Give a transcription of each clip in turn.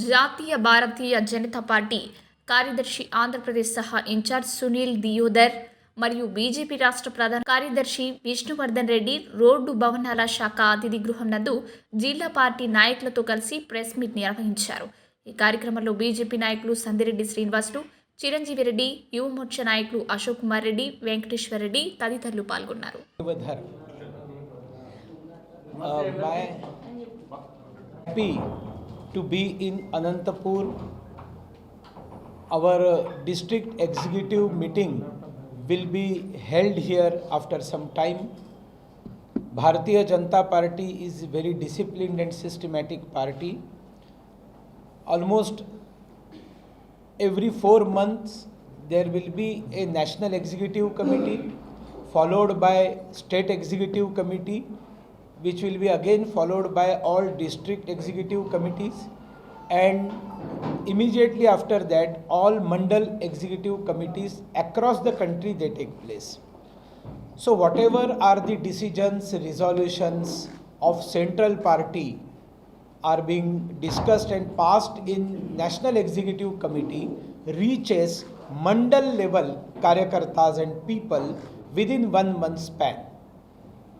జాతీయ భారతీయ జనతా పార్టీ కార్యదర్శి ఆంధ్రప్రదేశ్ సహా ఇన్ఛార్జ్ సునీల్ దియోదర్ మరియు బీజేపీ రాష్ట్ర ప్రధాన కార్యదర్శి విష్ణువర్ధన్ రెడ్డి రోడ్డు భవనాల శాఖ అతిథి గృహం నందు జిల్లా పార్టీ నాయకులతో కలిసి ప్రెస్ మీట్ నిర్వహించారు. ఈ కార్యక్రమంలో బీజేపీ నాయకులు సందిరెడ్డి శ్రీనివాసులు, చిరంజీవి రెడ్డి, యువ మోర్చా నాయకులు అశోక్ కుమార్ రెడ్డి, వెంకటేశ్వర రెడ్డి తదితరులు పాల్గొన్నారు. To be in Anantapur. Our district executive meeting will be held here after some time. Bharatiya Janata Party is a very disciplined and systematic party. Almost every 4 months there will be a national executive committee followed by state executive committee, which will be again followed by all district executive committees, and immediately after that all mandal executive committees across the country they take place. So whatever are the decisions, resolutions of central party are being discussed and passed in national executive committee reaches mandal level karyakartas and people within 1 month span.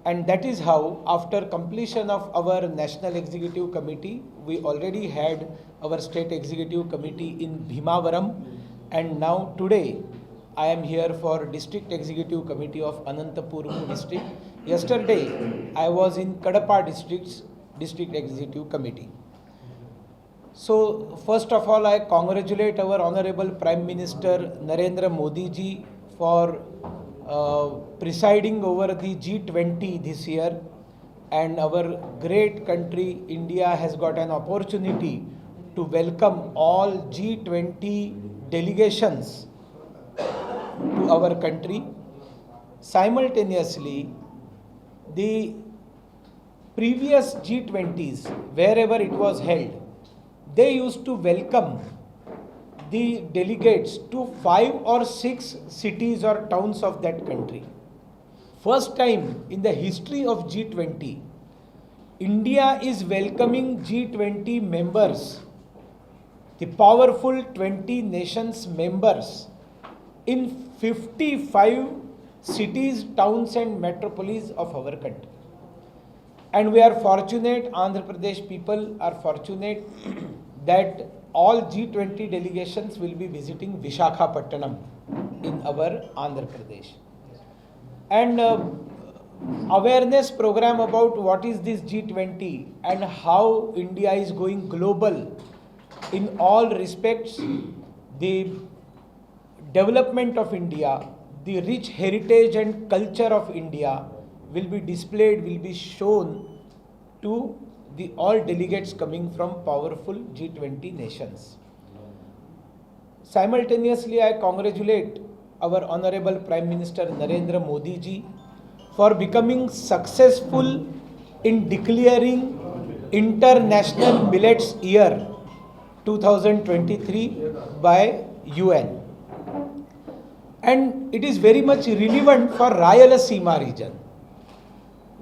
And that is how, after completion of our National Executive Committee, we already had our State Executive Committee in Bhimavaram, and now today I am here for District Executive Committee of Anantapur District. Yesterday I was in Kadapa District Executive Committee. So first of all, I congratulate our Honorable Prime Minister Narendra Modi ji for presiding over the G20 this year, and our great country India has got an opportunity to welcome all G20 delegations to our country. Simultaneously, the previous G20s, wherever it was held, they used to welcome the delegates to 5 or 6 cities or towns of that country. First time in the history of G20, India is welcoming G20 members, the powerful 20 nations members, in 55 cities, towns and metropolis of our country. And we are fortunate, Andhra Pradesh people are fortunate that all G20 delegations will be visiting Visakhapatnam in our Andhra Pradesh. And awareness program about what is this G20 and how India is going global in all respects, the development of India, the rich heritage and culture of India will be displayed, will be shown to the all delegates coming from powerful G20 nations. Simultaneously, I congratulate our Honorable Prime Minister Narendra Modi ji for becoming successful in declaring International Millets Year 2023 by UN. And it is very much relevant for Rayalaseema region.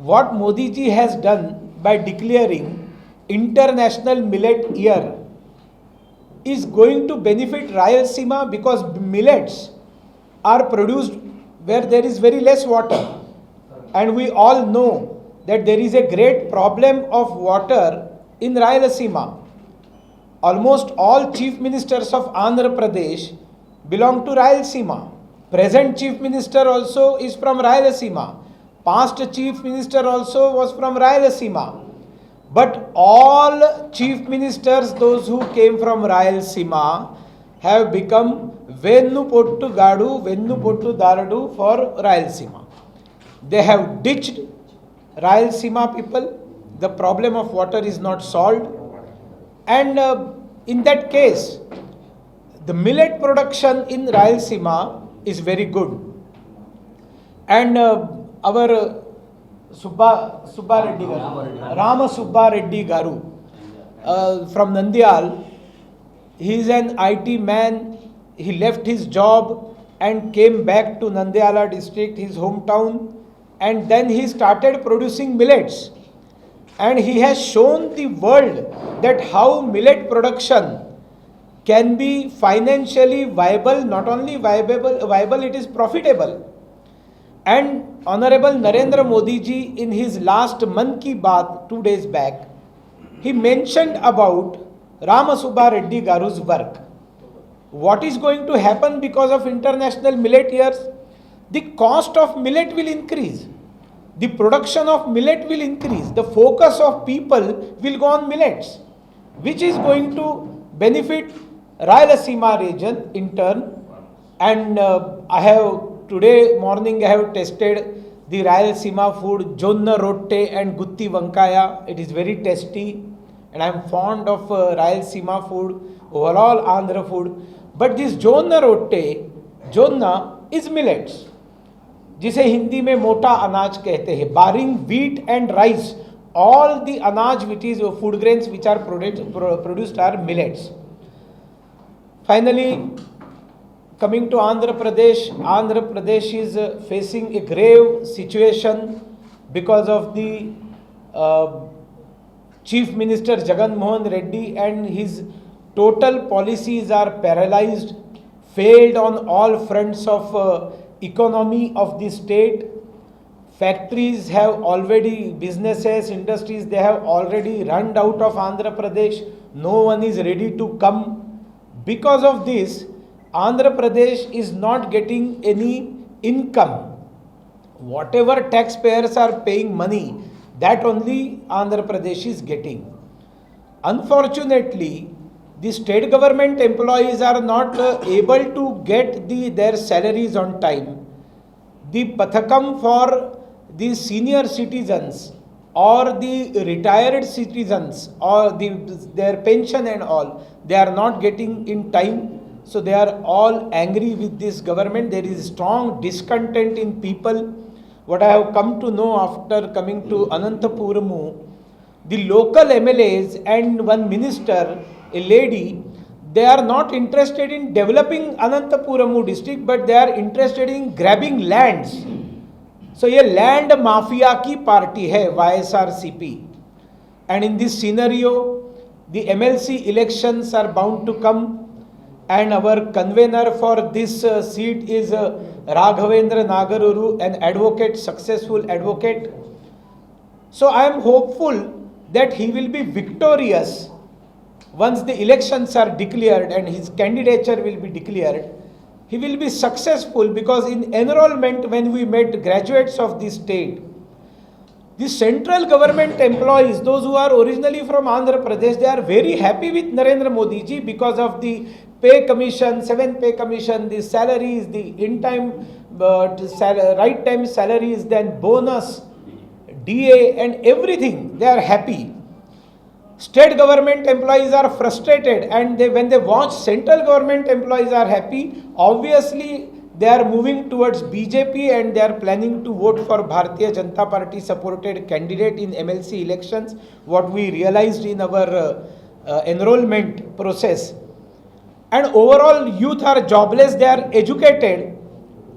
What Modi ji has done by declaring International Millet Year is going to benefit Rayalaseema, because millets are produced where there is very less water, and we all know that there is a great problem of water in Rayalaseema. Almost all chief ministers of Andhra Pradesh belong to Rayalaseema. Present chief minister also is from Rayalaseema. Past chief minister also was from Rayalaseema. But all chief ministers, those who came from Rayalaseema, have become Vennu Pottu Gadu, Vennu Pottu Daradu for Rayalaseema. They have ditched Rayalaseema people. The problem of water is not solved. And in that case, the millet production in Rayalaseema is very good. And our Rama Subba Reddy Garu from Nandyal, he is an IT man. He left his job and came back to Nandyala district, his hometown, and then he started producing millets. and he has shown the world that how millet production can be financially viable, not only viable, it is profitable. And Honorable Narendra Modi ji, in his last Mann Ki Baat 2 days back, he mentioned about Ramasubba Reddy Garu's work. What is going to happen because of International Millet Years? The cost of millet will increase. The production of millet will increase. The focus of people will go on millets, which is going to benefit Rayalaseema region in turn. And today morning I have tested the Rayalaseema food, Jonna Rotte and Gutti Vankaya. It is very tasty, and I am fond of Rayalaseema food, overall Andhra food. But this Jonna Rotte, Jonna is millets, जिसे हिंदी में मोटा अनाज कहते हैं. बारिंग wheat and rice, all the अनाज which is food grains which are produced are millets. Finally, coming to Andhra Pradesh is facing a grave situation because of the Chief Minister Jagan Mohan Reddy, and his total policies are paralyzed, failed on all fronts of economy of the state. Factories have already, businesses, industries, they have already run out of Andhra Pradesh. No one is ready to come. Because of this, Andhra Pradesh is not getting any income. Whatever taxpayers are paying money, that only Andhra Pradesh is getting. Unfortunately, the state government employees are not able to get their salaries on time. The Pathakam for the senior citizens or the retired citizens or their pension and all, they are not getting in time. So they are all angry with this government. There is strong discontent in people. What I have come to know after coming to Anantapuramu, the local MLAs and one minister, a lady, they are not interested in developing Anantapuramu district, but they are interested in grabbing lands. So ये land mafia की party है YSRCP, and in this scenario the MLC elections are bound to come, and our convener for this seat is Raghavendra Nagaruru, an advocate, successful advocate. So I am hopeful that he will be victorious once the elections are declared and his candidature will be declared. He will be successful, because in enrollment, when we met graduates of this state, the central government employees, those who are originally from Andhra Pradesh, they are very happy with Narendra Modi ji because of the pay commission, 7th pay commission, the salaries, the in-time, right time salaries, then bonus, DA and everything. They are happy. State government employees are frustrated, and when they watch central government employees are happy, obviously they are moving towards BJP and they are planning to vote for Bharatiya Janata Party supported candidate in MLC elections, what we realized in our enrollment process. And overall youth are jobless, they are educated,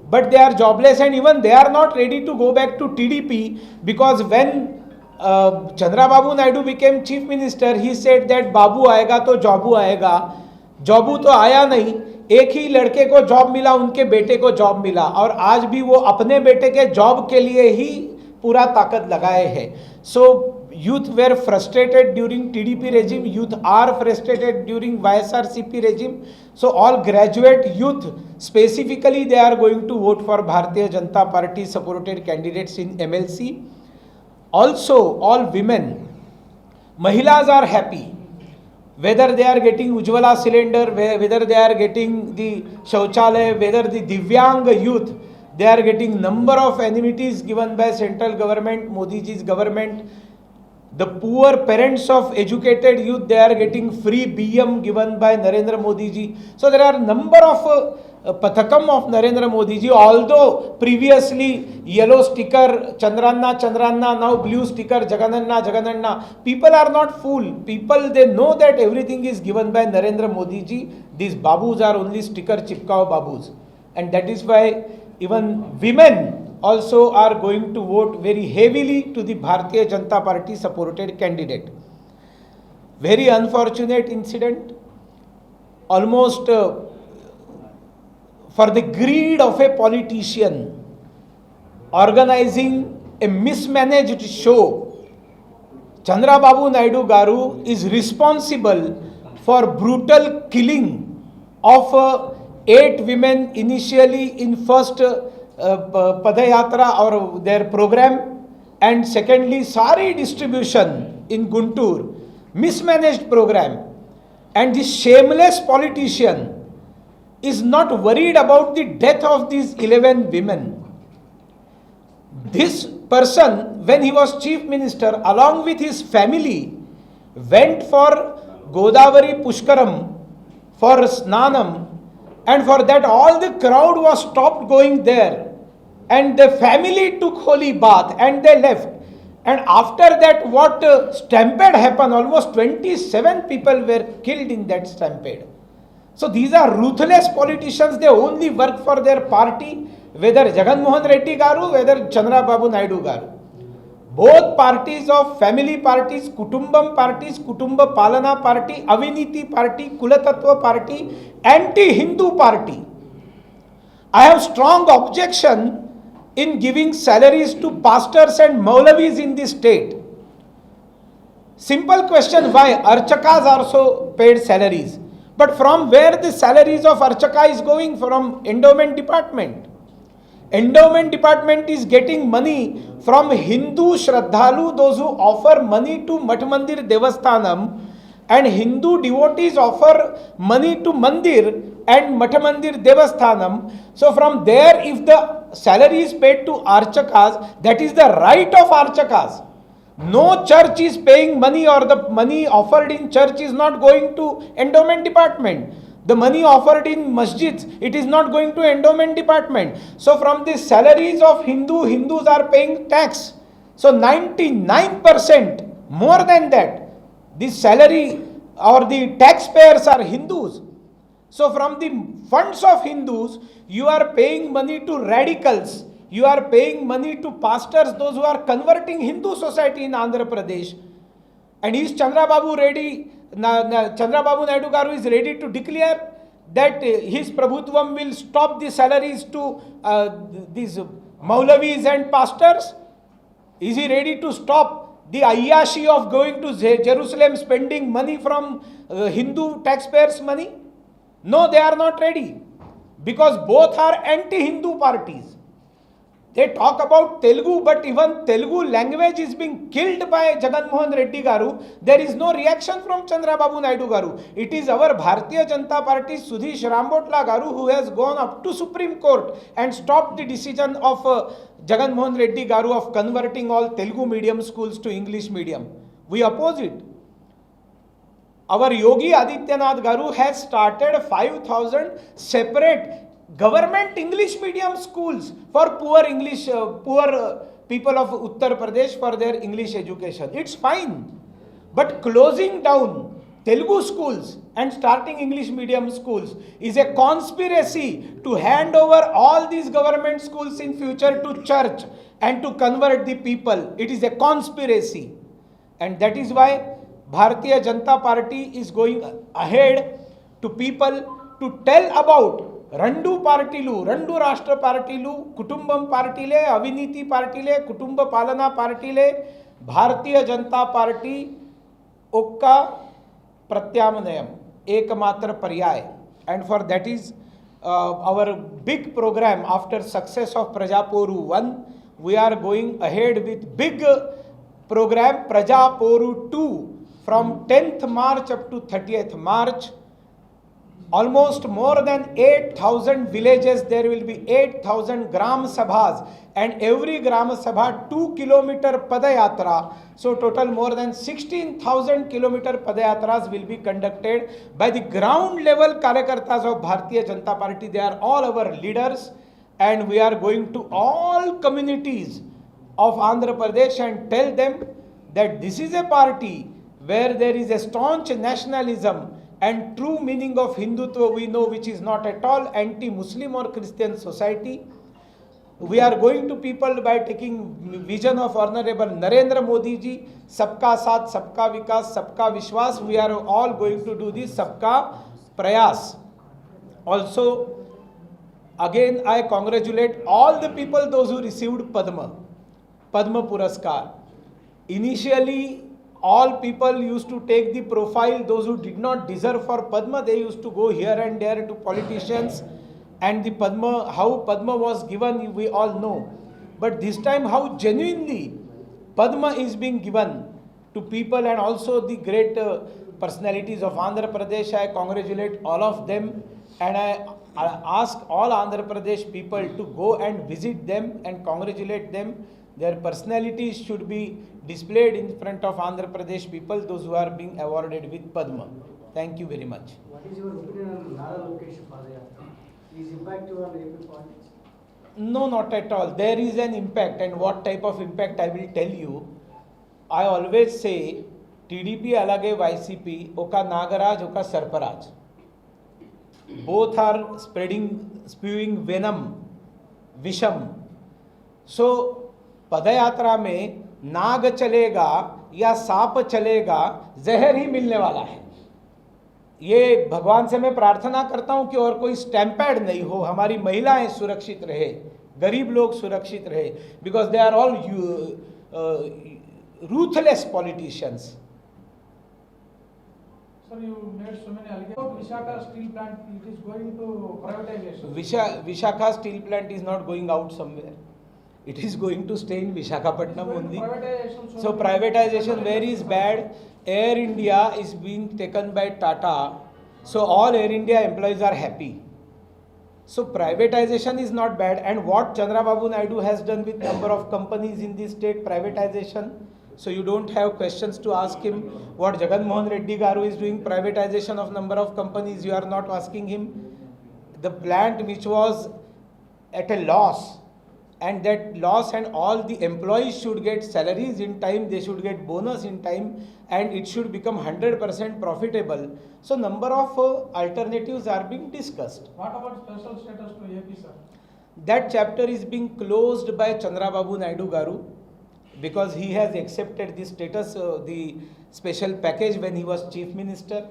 but they are jobless, and even they are not ready to go back to TDP, because when Chandrababu Naidu became chief minister, he said that बाबू आएगा तो जॉबू आएगा. जॉबू तो आया नहीं, एक ही लड़के को job मिला, उनके बेटे को जॉब मिला, और आज भी वो अपने बेटे के जॉब के लिए ही पूरा ताकत लगाए हैं. So youth were frustrated during TDP regime, youth are frustrated during YSRCP regime. So all graduate youth, specifically they are going to vote for Bharatiya Janata Party supported candidates in MLC. Also, all women, Mahilas are happy, whether they are getting Ujjwala cylinder, whether they are getting the Shauchalaya, whether the Divyang youth, they are getting number of amenities given by central government, Modi ji's government. The poor parents of educated youth, they are getting free BM given by Narendra Modi ji. So there are number of Pathakam of Narendra Modi ji, although previously yellow sticker Chandranna, now blue sticker Jagananna. People are not fool. People, they know that everything is given by Narendra Modi ji. These babus are only sticker chipkao babus. And that is why even women, also are going to vote very heavily to the Bharatiya Janata Party supported candidate. Very unfortunate incident. Almost for the greed of a politician organizing a mismanaged show, Chandrababu Naidu Garu is responsible for brutal killing of 8 women initially in first Padayatra or their program, and secondly sari distribution in Guntur, mismanaged program. And this shameless politician is not worried about the death of these 11 women. This person, when he was chief minister, along with his family, went for Godavari Pushkaram for Snanam, and for that all the crowd was stopped going there, and the family took holy bath and they left. And after that, what stampede happened, almost 27 people were killed in that stampede. So these are ruthless politicians. They only work for their party, whether Jagan Mohan Reddy Garu, whether Chandrababu Naidu Garu. Both parties of family parties, Kutumbam parties, Kutumba Palana party, Aviniti party, Kulatattva party, anti-Hindu party. I have strong objection in giving salaries to pastors and Maulavis in this state. Simple question, why? Archakas also paid salaries. But from where the salaries of Archaka is going? From endowment department. Endowment department is getting money from Hindu Shraddhalu, those who offer money to Mat Mandir Devasthanam, and Hindu devotees offer money to Mandir and Mat Mandir Devasthanam. So from there, if the salary is paid to Archakas, that is the right of Archakas. No church is paying money, or the money offered in church is not going to endowment department. The money offered in masjids, it is not going to endowment department. So from the salaries of Hindus are paying tax. So 99%, more than that, the salary or the taxpayers are Hindus. So from the funds of Hindus, you are paying money to radicals. You are paying money to pastors, those who are converting Hindu society in Andhra Pradesh. And is Chandrababu Naidu Garu is ready to declare that his Prabhutvam will stop the salaries to these Maulavis and pastors? Is he ready to stop the ayyashi of going to Jerusalem, spending money from Hindu taxpayers' money? No, they are not ready, because both are anti-Hindu parties. They talk about Telugu, but even Telugu language is being killed by Jagan Mohan Reddy Garu. There is no reaction from Chandrababu Naidu Garu. It is our Bharatiya Janata Party Sudhish Rambotla Garu who has gone up to Supreme Court and stopped the decision of Jagan Mohan Reddy Garu of converting all Telugu medium schools to English medium. We oppose it. Our Yogi Adityanath Garu has started 5,000 separate government English medium schools for poor people of Uttar Pradesh for their English education. It's fine. But closing down Telugu schools and starting English medium schools is a conspiracy to hand over all these government schools in future to church and to convert the people. It is a conspiracy. And that is why Bharatiya Janata Party is going ahead to people to tell about రెండు పార్టీలు, రెండు రాష్ట్ర పార్టీలు, కుటుంబం పార్టీలే, అవినీతి పార్టీలే, కుటుంబ పాలనా పార్టీలే, Bharatiya Janata party ఒక్క ప్రత్యామ్నాయం, ఏకమాత్ర పర్యాయ. And for that is our big program after success of Prajaporu 1, we are going ahead with big program Prajaporu 2 from 10th March up to 30th March. Almost more than 8,000 villages, there will be 8,000 Gram Sabhas, and every Gram Sabha 2 kilometer Padayatra. So total more than 16,000 kilometer Padayatras will be conducted by the ground level Karyakartas of Bharatiya Janata Party. They are all our leaders, and we are going to all communities of Andhra Pradesh and tell them that this is a party where there is a staunch nationalism and true meaning of Hindutva we know, which is not at all anti-Muslim or Christian society. We are going to people by taking vision of Honorable Narendra Modi ji, सबका साथ, सबका विकास, सबका विश्वास. We are all going to do this, सबका प्रयास. Also, again I congratulate all the people, those who received Padma Puraskar. Initially, all people used to take the profile, those who did not deserve for Padma, they used to go here and there to politicians, and the Padma, how Padma was given, we all know. But this time, how genuinely Padma is being given to people, and also the great personalities of Andhra Pradesh. I congratulate all of them, and I ask all Andhra Pradesh people to go and visit them and congratulate them. Their personalities should be displayed in front of Andhra Pradesh people, those who are being awarded with Padma. Thank you very much. What is your opinion on Nara Lokesh Padayatra? Is impact on AP politics? No, not at all. There is an impact, and what type of impact I will tell you. I always say TDP alage YCP, oka Nagaraj, oka Sarparaj. Both are spewing venom, visham. So, पदयात्रा में नाग चलेगा या सांप चलेगा, जहर ही मिलने वाला है. ये भगवान से मैं प्रार्थना करता हूं कि और कोई स्टैम्पेड नहीं हो, हमारी महिलाएं सुरक्षित रहे, गरीब लोग सुरक्षित रहे, because they are all ruthless politicians. Sir, you made so many allegations about Visakhapatnam steel plant. It is going to privatization. Visakhapatnam steel plant is not going out somewhere. It is going to stay in Visakhapatnam only. Privatization. So privatization where is bad? Air India is being taken by Tata. So all Air India employees are happy. So privatization is not bad. And what Chandrababu Naidu has done with number of companies in this state, privatization. So you don't have questions to ask him. What Jagan Mohan Reddy Garu is doing, privatization of number of companies, you are not asking him. The plant which was at a loss, and that loss, and all the employees should get salaries in time, they should get bonus in time, and it should become 100% profitable. So number of alternatives are being discussed. What about special status to AP, sir? That chapter is being closed by Chandrababu Naidu Garu, because he has accepted the status, the special package when he was chief minister,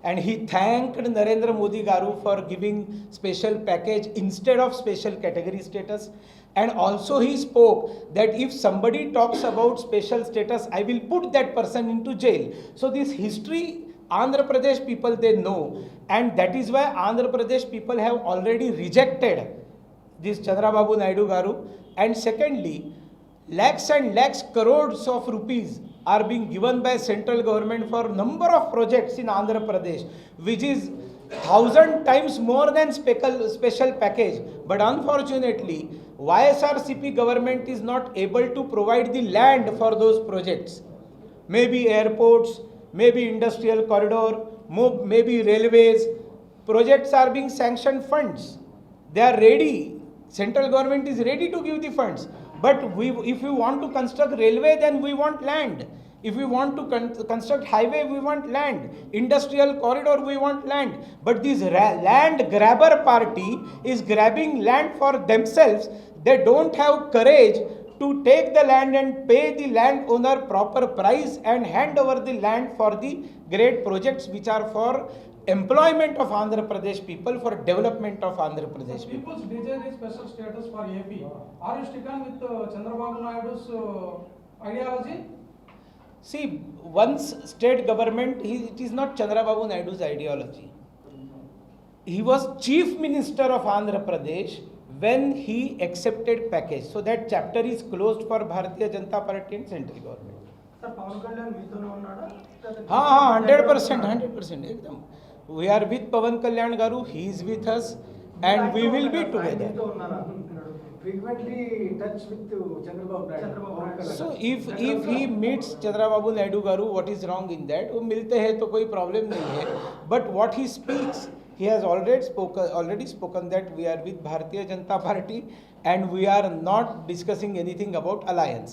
and he thanked Narendra Modi Garu for giving special package instead of special category status. And also he spoke that if somebody talks about special status, I will put that person into jail. So this history, Andhra Pradesh people, they know, and that is why Andhra Pradesh people have already rejected this Chandrababu Naidu Garu. And secondly, lakhs and lakhs crores of rupees are being given by central government for number of projects in Andhra Pradesh, which is 1,000 times more than special package. But unfortunately, YSRCP government is not able to provide the land for those projects. Maybe airports, maybe industrial corridor, maybe railways. Projects are being sanctioned funds. They are ready. Central government is ready to give the funds. But if we want to construct railway, then we want land. If we want to construct highway, we want land. Industrial corridor, we want land. But this land grabber party is grabbing land for themselves. They don't have courage to take the land and pay the landowner proper price and hand over the land for the great projects which are for employment of Andhra Pradesh people, for development of Andhra Pradesh people. People's desire is special status for AP. Are you sticking with Chandrababu Naidu's ideology? See, once state government, it is not Chandrababu Naidu's ideology. He was chief minister of Andhra Pradesh when he accepted package. So that chapter is closed for Bharatiya Janata Party and central government. Sir, Pawan Kalyan meetone unnada? हाँ 100%. एकदम. We are with Pawan Kalyan Garu. He is with us, and we will be together. Frequently touch with Chandrababu Naidu. So if he meets Chandrababu Naidu Garu, what is wrong in that? वो मिलते हैं तो कोई problem नहीं है. But what he speaks, he has already spoken that we are with Bharatiya Janata Party and we are not discussing anything about alliance.